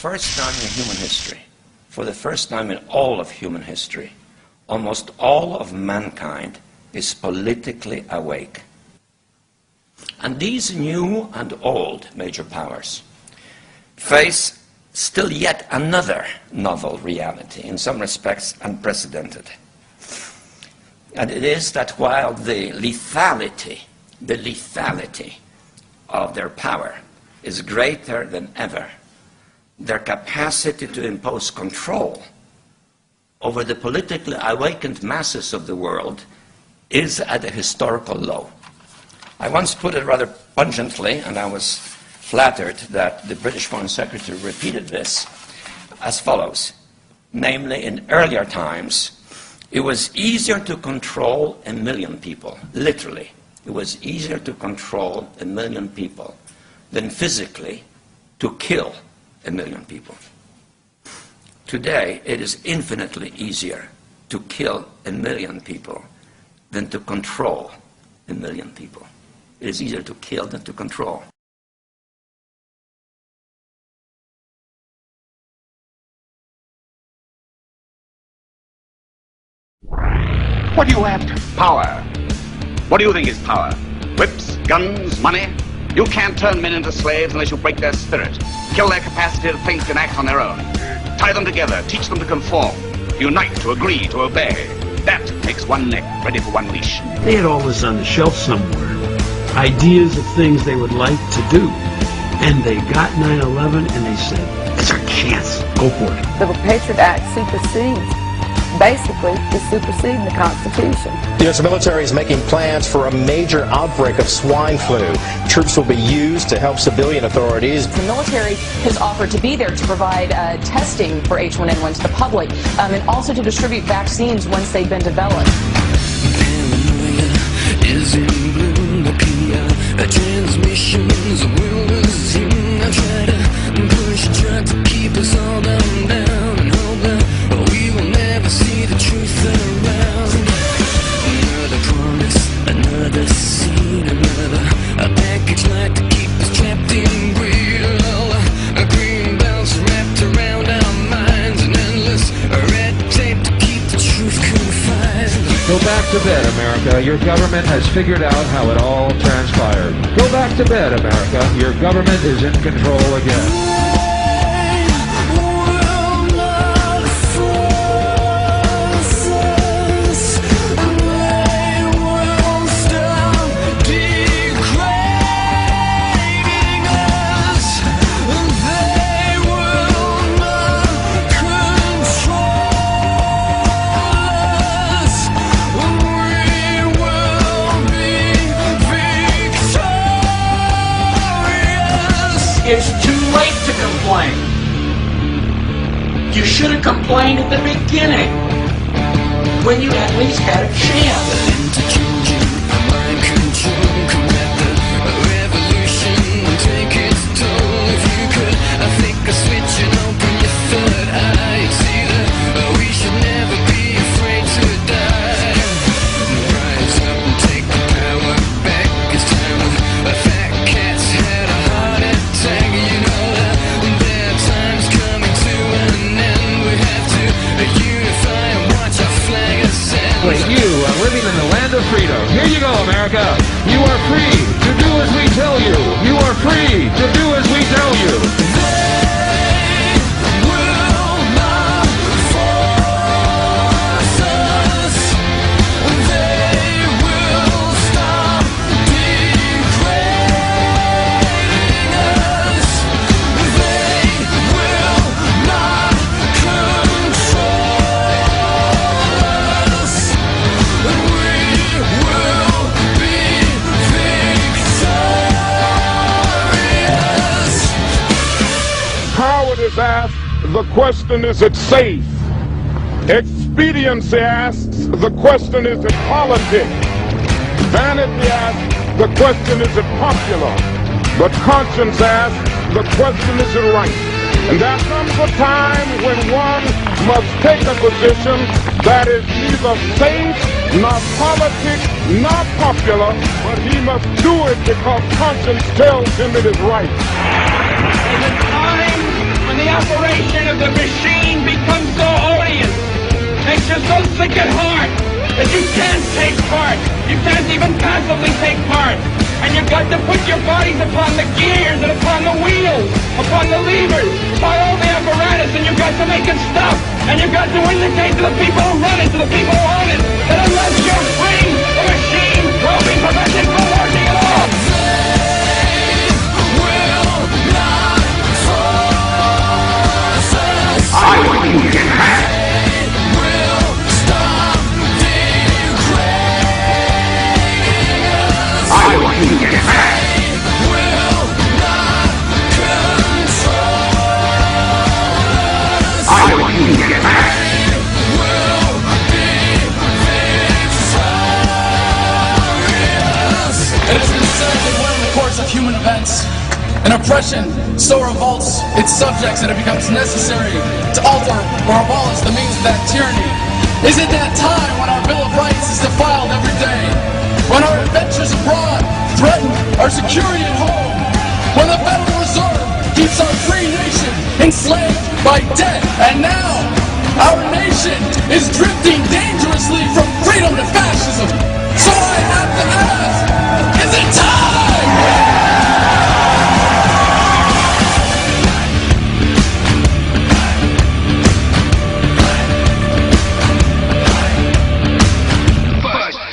first time in human history, for the first time in all of human history, almost all of mankind is politically awake. And these new and old major powers face still yet another novel reality, in some respects unprecedented. And it is that while the lethality of their power is greater than ever, their capacity to impose control over the politically awakened masses of the world is at a historical low. I once put it rather pungently, and I was flattered that the British Foreign Secretary repeated this, as follows. Namely, in earlier times, it was easier to control 1 million people, literally. It was easier to control 1 million people than physically to kill 1 million people. Today, it is infinitely easier to kill 1 million people than to control 1 million people. It is easier to kill than to control. What are you after? Power. What do you think is power? Whips, guns, money? You can't turn men into slaves unless you break their spirit, kill their capacity to think and act on their own. Tie them together, teach them to conform, unite, to agree, to obey. That makes one neck ready for one leash. They had all this on the shelf somewhere. Ideas of things they would like to do. And they got 9/11 and they said, it's our chance. Go for it. The Patriot Act basically is superseding the Constitution. The U.S. military is making plans for a major outbreak of swine flu. Troops will be used to help civilian authorities. The military has offered to be there to provide testing for H1N1 to the public and also to distribute vaccines once they've been developed. Paranoia is in bloom, the PR transmissions will resume. I try to push, try to keep us all down and hope that we will never see the truth around. Another promise, another scene, a package like to keep us trapped in greed. A green belts wrapped around our minds, an endless red tape to keep the truth confined. Go back to bed, America. Your government has figured out how it all transpired. Go back to bed, America. Your government is in control again. It's too late to complain. You should have complained at the beginning, when you at least had a chance. Here you go, America. You are free to do as we tell you. You are free to do as we tell you. They will not force us. They will stop degrading us. They will not control us. Is asked, the question, is it safe? Expediency asks, the question, is it politic? Vanity asks, the question, is it popular? But conscience asks, the question, is it right? And there comes a time when one must take a position that is neither safe, nor politic, nor popular, but he must do it because conscience tells him it is right. There's a time when the operation of the machine becomes so odious, makes you so sick at heart that you can't take part. You can't even passively take part. And you've got to put your bodies upon the gears and upon the wheels, upon the levers, upon all the apparatus, and you've got to make it stop. And you've got to indicate to the people who run it, to the people who own it, that unless you're free, the machine will be prevented from working at all. I want you to get back. I want you to get back. I want you to get back. It has been said that when in the course of human events, an oppression so revolts its subjects that it becomes necessary to alter or abolish the means of that tyranny. Is it that time when our Bill of Rights is defiled every day? When our adventures abroad threaten our security at home? When the Federal Reserve keeps our free nation enslaved by debt? And now, our nation is drifting dangerously from freedom to fascism. So I have to ask, is it time?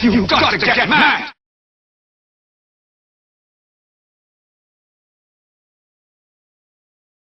You've got to get mad!